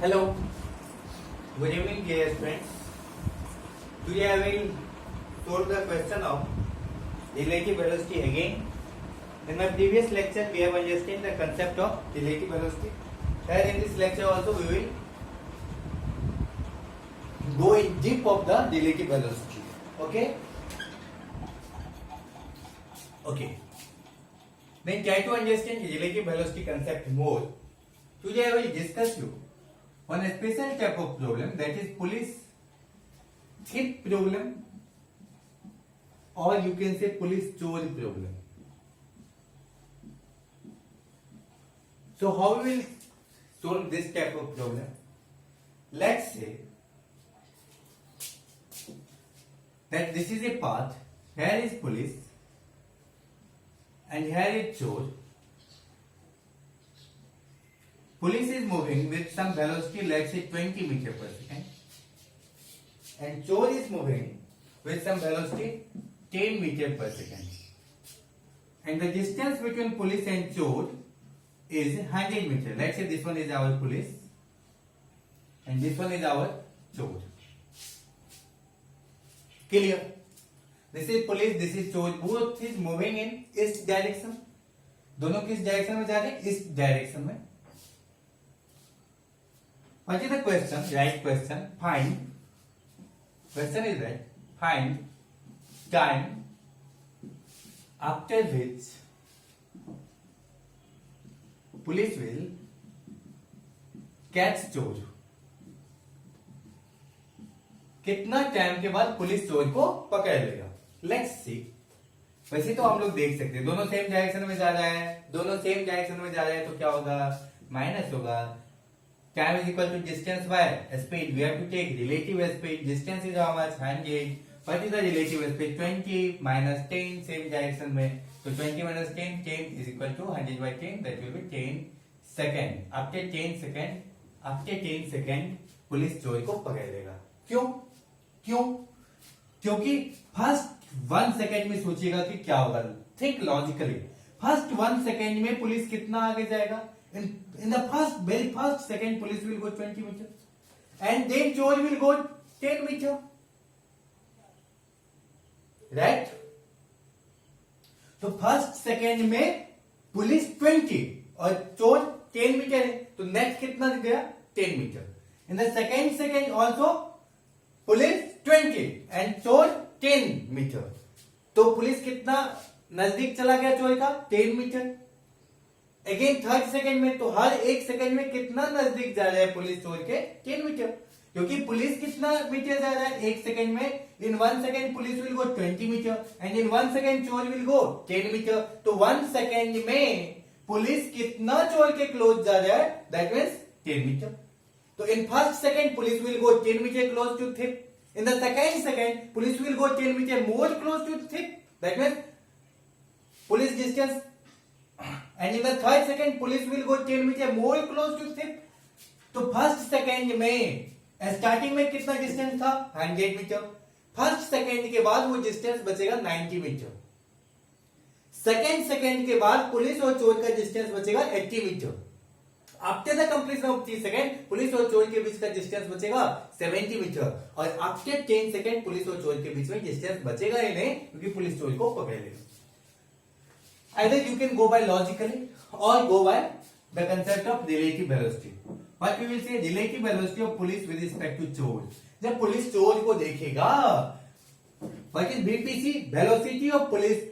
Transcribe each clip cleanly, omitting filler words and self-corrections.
Hello, good evening dear friends. Today I will solve the question of relative velocity again. In my previous lecture we have understood the concept of relative velocity. Here in this lecture also we will go in deep of the relative velocity. Okay? Okay. Then try to understand the relative velocity concept more. Today I will discuss you on a special type of problem, that is police thief problem, or you can say police chore problem. So how we will solve this type of problem? Let's say that this is a path, here is police and here is chore. Police is moving with some velocity, let's say 20 meters per second, and chore is moving with some velocity 10 meters per second, and the distance between police and chore is 100 meters. Let's say this one is our police and this one is our chore. Clear? This is police, this is chore. Both is moving in east direction. दोनों किस direction में जा रहे हैं? इस direction में. What is the question? Right question. Find. Question is right. Find time after which police will catch चोर. कितना टाइम के बाद पुलिस चोर को पकड़ लेगा? Let's see. वैसे तो हम लोग देख सकते हैं दोनों सेम डायरेक्शन में जा रहा है, दोनों सेम डायरेक्शन में जा रहे हैं, तो क्या होगा? माइनस होगा. Time is equal to distance by speed. We have to take relative speed. Distance is how much? 100. What is the relative speed? 20 minus 10. Same direction में. So 20 minus 10. 10 is equal to 100 by 10. That will be 10 second. After 10 second, police चोर को पकड़ लेगा. क्यों? क्योंकि first 1 second में सोचिएगा कि क्या होगा. Think logically. फर्स्ट 1 सेकेंड में पुलिस कितना आगे जाएगा? In the very first second, police will go 20 meters, and then chore will go 10 meters, right? तो फर्स्ट सेकेंड में पुलिस 20 और चोर 10 मीटर है, तो नेट कितना गया? 10 metre. In the second also police 20 and चोर 10 मीटर, तो पुलिस कितना नजदीक चला गया चोर का? 10 मीटर. अगेन थर्ड सेकंड में, तो हर एक सेकंड में कितना नजदीक जा रहा है पुलिस चोर के? 10 मीटर. क्योंकि पुलिस कितना मीटर जा रहा है एक सेकंड में? In 1 second police will go 20 metre and in 1 second चोर विल गो 10 मीटर. तो 1 सेकंड में पुलिस कितना चोर के क्लोज जा रहा है? That means 10 metre. तो in first second police will go 10 metre close to thief. In the second police will go 10 metre more close to thief. That means police distance. And in the third second, police will go 10 meter more close to thief. तो first second में starting में कितना distance था? 100 metre. First second के बाद वो distance बचेगा 90 metre. Second के बाद पुलिस और चोर का डिस्टेंस बचेगा 80 metre. After the completion of 3 second police और चोर के बीच का डिस्टेंस बचेगा 70 मीटर. और आफ्टर 10 सेकेंड पुलिस और चोर के बीच में डिस्टेंस बचेगा ही नहीं, क्योंकि पुलिस चोर को पकड़ लेगा. Either you can go by logically or go by the concept of relative velocity. What we will say, relative velocity of police with respect to चोर. जब पुलिस चोर को देखेगा, what is VPC? Velocity of police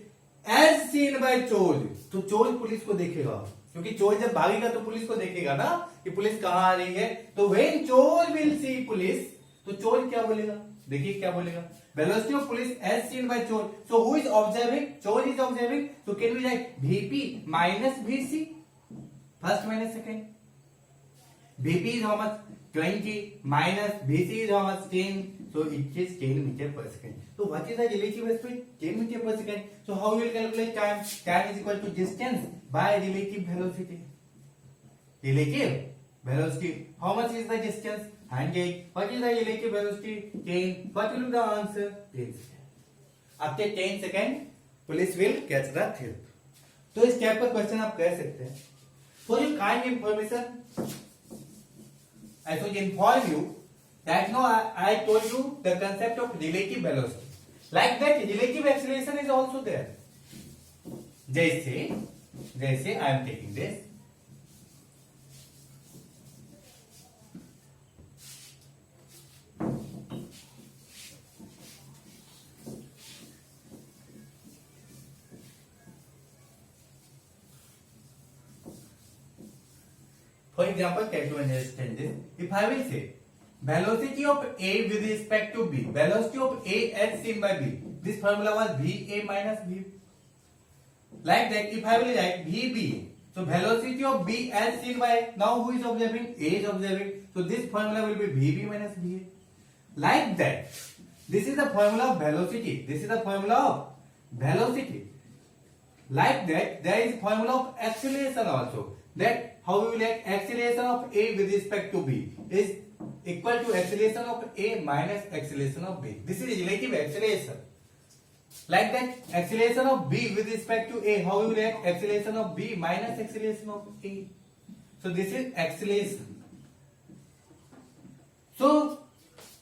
as seen by चोर. तो चोर police को देखेगा, क्योंकि चोर जब भागेगा तो पुलिस को देखेगा ना कि पुलिस कहां आ रही है. तो when चोर will see police, तो चोर क्या बोलेगा? देखिए क्या बोलेगा? Velocity of police as seen by chore. So who is observing? Chore is observing. So can we write VP minus VC? First minus second. VP is how much? 20 minus VC is how much? 10. So it is 10 meter per second. So what is the relative speed? 10 meter per second. So how we will calculate time? Time is equal to distance by relative velocity. Relative velocity. How much is the distance? 100. What is the relative velocity? 10. What will be the answer? 10 seconds. After 10 seconds, police will catch the thief. तो इस type का question आप कह सकते हैं. For your kind information, I should inform you that now I told you the concept of relative velocity. Like that, relative acceleration is also there. जैसे I am taking this. For example, try to understand this. If I will say velocity of A with respect to B, velocity of A as seen by B, this formula was VA minus V. Like that, if I will write VB, so velocity of B as seen by, now who is observing? A is observing. So this formula will be VB minus VA. Like that, this is the formula of velocity. This is the formula of velocity. Like that, there is formula of acceleration also. That how we will write acceleration of A with respect to B is equal to acceleration of A minus acceleration of B. This is relative acceleration. Like that, acceleration of B with respect to A, how we will write acceleration of B minus acceleration of A. So this is acceleration. So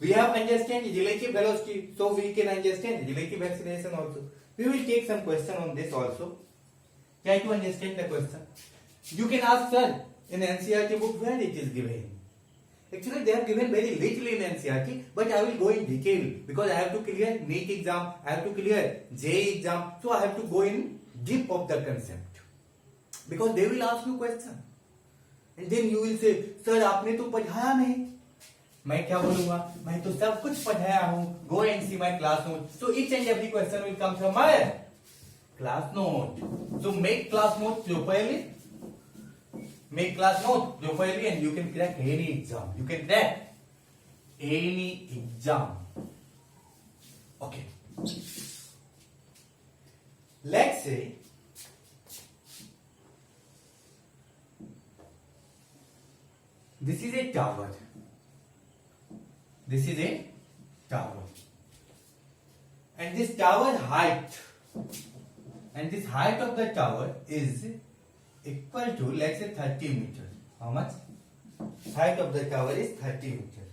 we have understand relative velocity, so we can understand relative acceleration also. We will take some question on this also. Try to understand the question. You can ask, sir, in NCERT book where it is given. Actually, they have given very little in NCERT, but I will go in detail because I have to clear NEET exam, I have to clear JEE exam, so I have to go in deep of the concept. Because they will ask you question, and then you will say, sir, आपने तो पढ़ाया नहीं. मैं क्या बोलूँगा? मैं तो सब कुछ पढ़ाया हूँ. Go and see my class note. So each and every question will come from my class note. So make class note properly. Make class note properly and you can crack any exam. You can crack any exam. Okay. Let's say this is a tower. This is a tower. And this tower height, and this height of the tower is equal to, let's say, 30 meters. How much? Height of the tower is 30 meters.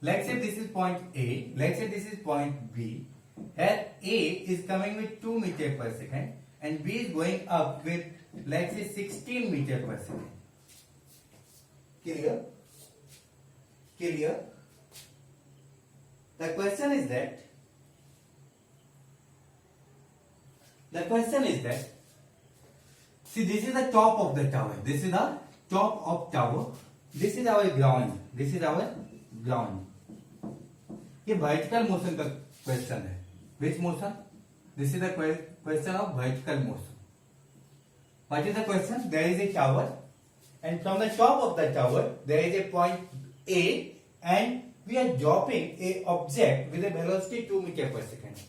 Let's say this is point A. Let's say this is point B. Here A is coming with 2 meters per second and B is going up with, let's say, 16 meters per second. Clear? Clear? The question is that see, this is the top of the tower. This is the top of tower. This is our ground. This is our ground. ये vertical motion का question है. Which motion? This is the question of vertical motion. What is the question? There is a tower, and from the top of the tower there is a point A, and we are dropping a object with a velocity 2 meters per second.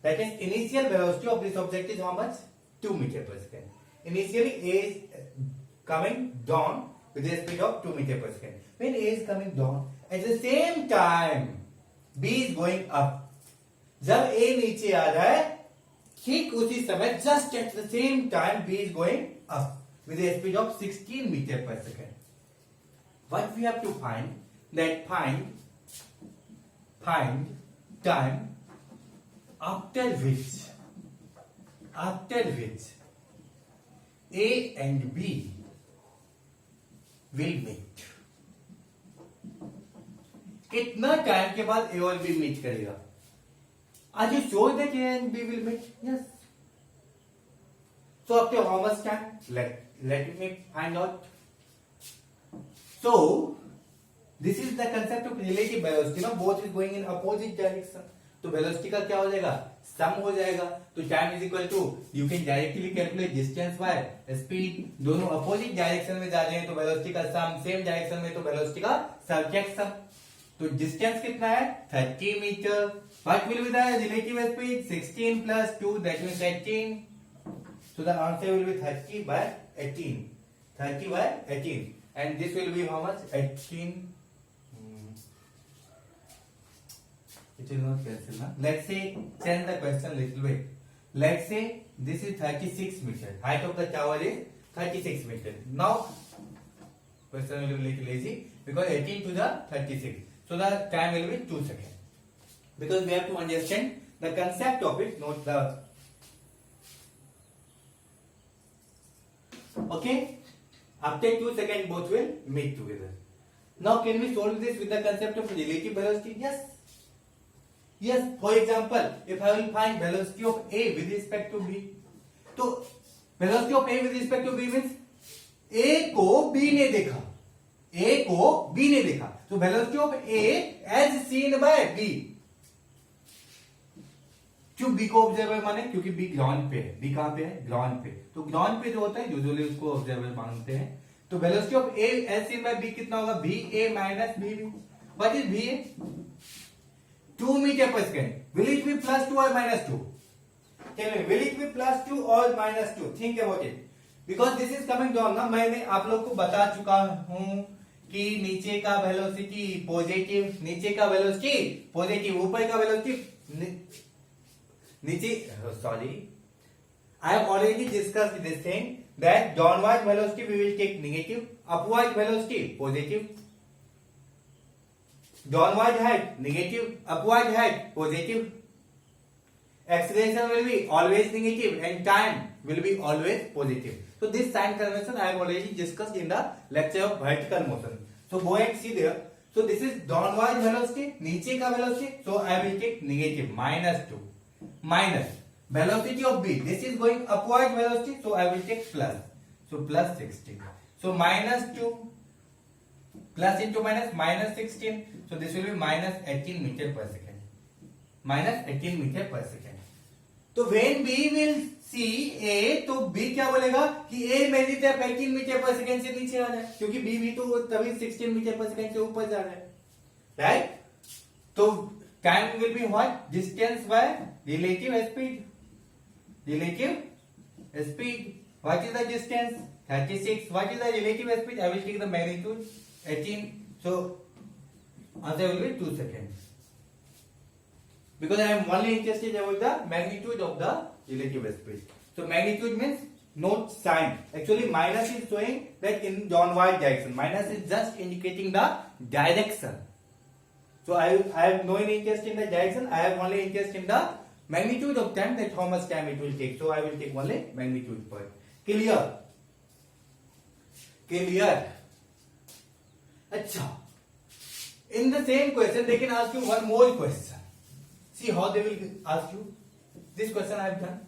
That is, initial velocity of this object is how much? 2 meters per second. Initially A is coming down with a speed of 2 meters per second. When A is coming down, at the same time B is going up. जब A नीचे आ रहा है, ठीक उसी समय, just at the same time B is going up with a speed of 16 meters per second. What we have to find? That find time after which A and B will meet. कितना time के बाद A और B meet करेगा? Are you sure that A and B will meet? Yes. So after how much time? Let me find out. So this is the concept of relative velocity. Now both is going in opposite direction. तो velocity का क्या हो जाएगा? सम हो जाएगा. तो time is equal to, you can directly calculate distance by speed. दोनों opposite direction में जा रहे हैं तो velocity का sum, same direction में तो velocity का subject sum. तो distance कितना है? 30 meter. What will be the relative speed? 16 plus 2, that means 18. So the answer will be 30 by 18. 30 by 18. And this will be how much? 18. It will not cancel, na? Let's say, change the question little bit. Let's say this is 36 meter. Height of the tower is 36 meter. Now, question will be little easy because 18 to the 36. So the time will be 2 seconds. Because we have to understand the concept of it, not the. Okay? After 2 seconds, both will meet together. Now, can we solve this with the concept of relative velocity? Yes. Yes, for example, if I will find velocity of A with respect to B, तो velocity of A with respect to B means A को B ने देखा, A को B ने देखा, तो velocity of A as seen by B. क्यों B को ऑब्जर्वर माने? क्योंकि B ग्राउंड पे है. B कहां पे है? ग्राउंड पे. तो ग्राउंड पे जो होता है यूजुअली उसको ऑब्जर्वर मानते हैं. तो velocity of A as seen by B कितना होगा? BA minus BB. What is BA? 2 meter per second. Will it be plus 2 or minus 2? Tell me, will it be plus 2 or minus 2? Think about it. Because this is coming down ना, मैंने आप लोग को बता चुका हूं कि नीचे का वेलोसिटी पॉजिटिव, नीचे का वेलोसिटी पॉजिटिव, ऊपर का वेलोसिटी नीचे, sorry, I have already discussed this thing that downward velocity we will take negative, upward velocity positive. Downward height negative, upward height positive. Acceleration will be always negative and time will be always positive. So this sign convention I have already discussed in the lecture of vertical motion. So go and see there. So this is downward velocity, नीचे का velocity. So I will take negative -2 minus velocity of B. This is going upward velocity. So I will take plus. So plus 16. So -2 plus into minus 16. So this will be minus 18 meter per second. Minus 18 meter per second. तो when B will see A, तो B क्या बोलेगा कि A मेरी तरफ 18 metre पर second से नीचे आ रहा है, क्योंकि B भी तो तभी 16 मीटर पर सेकंड से ऊपर जा रहा है, राइट? तो time will be what? Distance by relative speed. Relative speed. What is the distance? 36. What is the relative speed? I will take the magnitude 18. So answer will be 2 seconds. Because I am only interested about the magnitude of the relative speed. So magnitude means not sign. Actually minus is showing that in downward direction. Minus is just indicating the direction. So I have no interest in the direction. I have only interest in the magnitude of time, that how much time it will take. So I will take only magnitude part. Clear? Clear? अच्छा. In the same question, they can ask you one more question. See how they will ask you. This question I have done.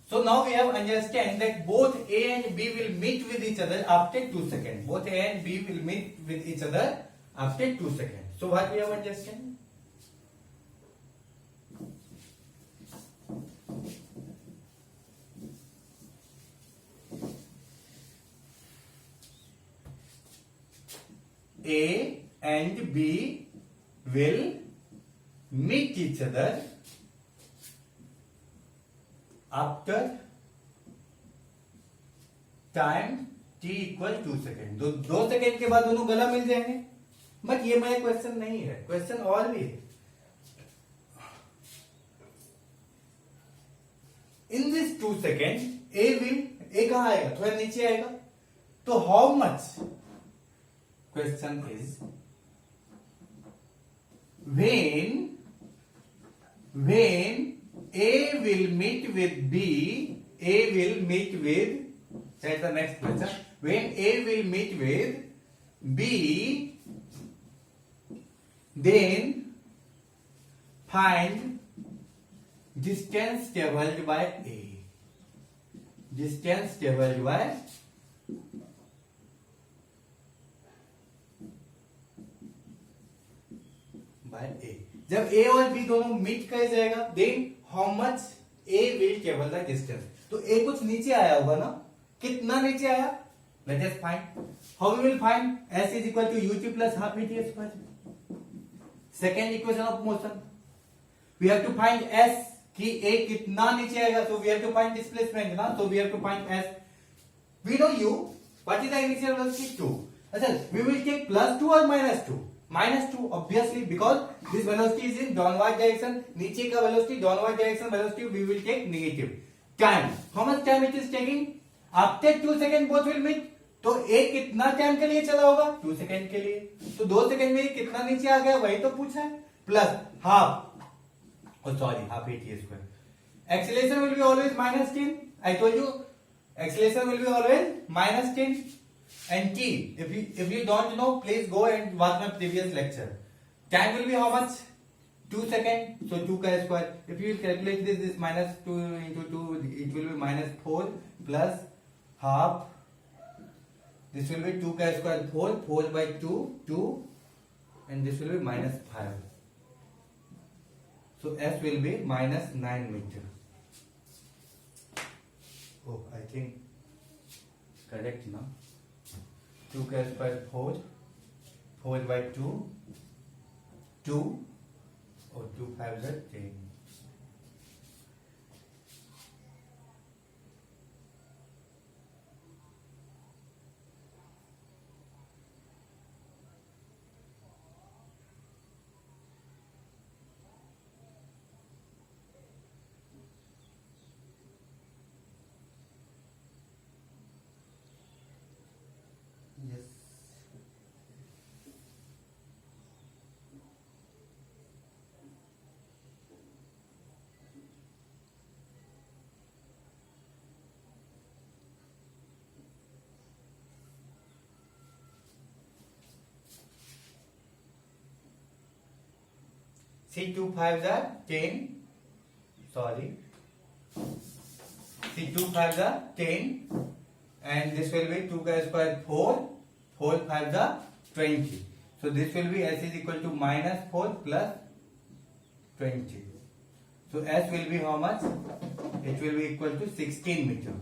So now we have understand that both A and B will meet with each other after 2 seconds. Both A and B will meet with each other after 2 seconds. So what we have understand? A and B will meet each other after time t equal 2 second. 2 second के बाद दोनों गला मिल जाएंगे. But ये मेरा question नहीं है, question और भी है. इन दिस 2 सेकेंड ए कहां आएगा? थोड़ा नीचे आएगा. तो how much? Question is when A will meet with B, A will meet with, that's the next question. When A will meet with B, then find distance traveled by A. Distance traveled by A. जब A और B दोनों meet कर जाएगा, then how much A will travel the distance. तो A कुछ नीचे आया होगा ना? कितना नीचे आया? Let us find. How we will find? S is equal to ut plus half vt square. Second equation of motion. We have to find S कि A कितना नीचे आएगा. So we have to find displacement ना. So we have to find S. We know u. What is the initial velocity? 2. अच्छा, we will take plus 2 or minus 2. -2 obviously because this velocity is in downward direction. नीचे का velocity downward direction velocity we will take negative. Time, how much time it is taking? After 2 seconds both will meet. तो एक कितना time के लिए चला होगा? 2 second के लिए. तो 2 सेकंड में कितना नीचे आ गया वही तो पूछा है. Plus half, half a² acceleration will be always -10. I told you acceleration will be always -10. And t, if you don't know, please go and watch my previous lecture. Time will be how much? 2 seconds. So 2 ka square. If you calculate this -2 into 2, it will be -4 plus half. This will be 2 ka square 4 by 2, 2, and this will be -5. So S will be -9 meter. Oh, I think correct now. 2 ka square 4 by 2, 2, or 2 5 is 10. Yes. See 2 5s are 10. Sorry. See 2 5s are 10. And this will be 2 ka square 4. 4 5s are 20. So this will be S is equal to -4 plus 20. So S will be how much? It will be equal to 16 meter.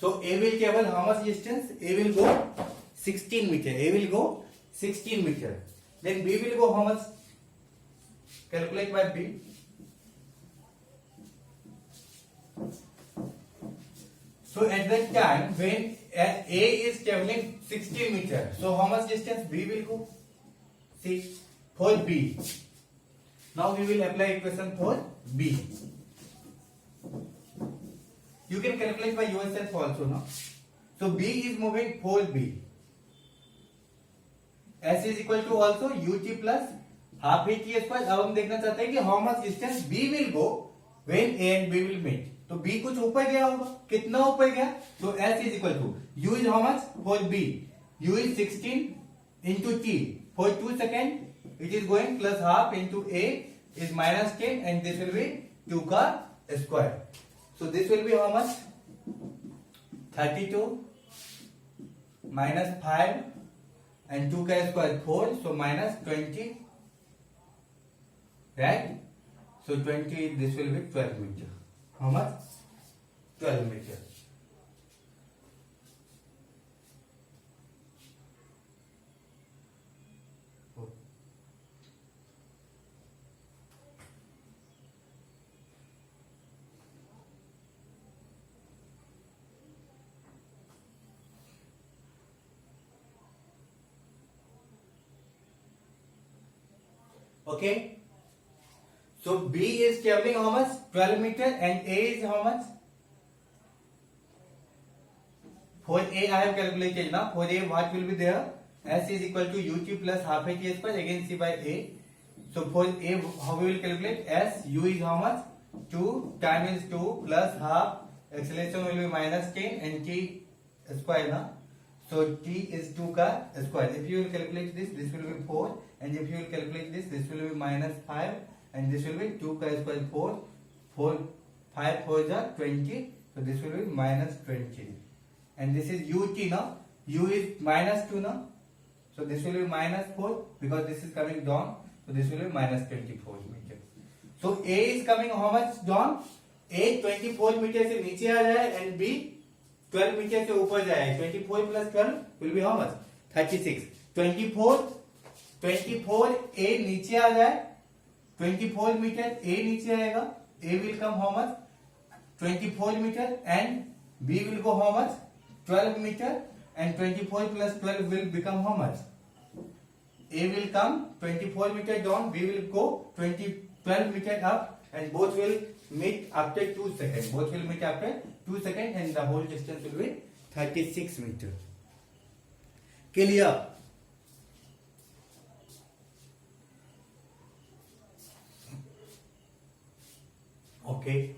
So A will travel how much distance? A will go 16 meter. A will go 16 meter. Then B will go how much? Calculate by B. So at that time when A is traveling 16 meter, so how much distance B will go? See, for B. Now we will apply equation for B. You can calculate by yourself also, no? So B is moving for B. S is equal to also ut plus half a t square. अब हम देखना चाहते हैं कि how much distance B will go when A and B will meet. तो B कुछ ऊपर गया होगा. कितना ऊपर गया? तो S is equal to U is how much for B? U is 16 into t. For 2 seconds it is going plus half into A is -10 and this will be 2 ka square. So this will be how much? 32 -5 and 2 ka square 4, so -20, right? So 20, this will be 12 meter. How much? 12 meter. Okay. So B is traveling how much? 12 meter and A is how much? For A I have calculated now. For A what will be there? S is equal to ut plus half a t square again C by A. So for A how we will calculate? S U is how much? 2, time is 2 plus half, acceleration will be -10 and t square now. So t is 2 ka square. If you will calculate this, this will be 4, and if you will calculate this, this will be -5, and this will be 2 ka square 4. 4 5 4 are 20, so this will be -20. And this is ut now. U is -2 now, so this will be -4 because this is coming down. So this will be -24 meter. So A is coming how much down? A 24 metre से नीचे आ जाए and B 12 metre से ऊपर जाए. 24 plus 12 will be how much? 36. 24 A नीचे आ जाए. 24 metre A नीचे आएगा. A will come how much? 24 meter and B will go how much? 12 meter, and 24 plus 12 will become how much? A will come 24 meter down, B will go 12 meter up, and both will meet after 2 seconds. Both will meet after 2 seconds, and the whole distance will be 36 meter. Clear? Okay.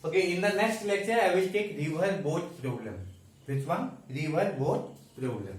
Okay, in the next lecture, I will take river boat problem. Which one? River boat problem.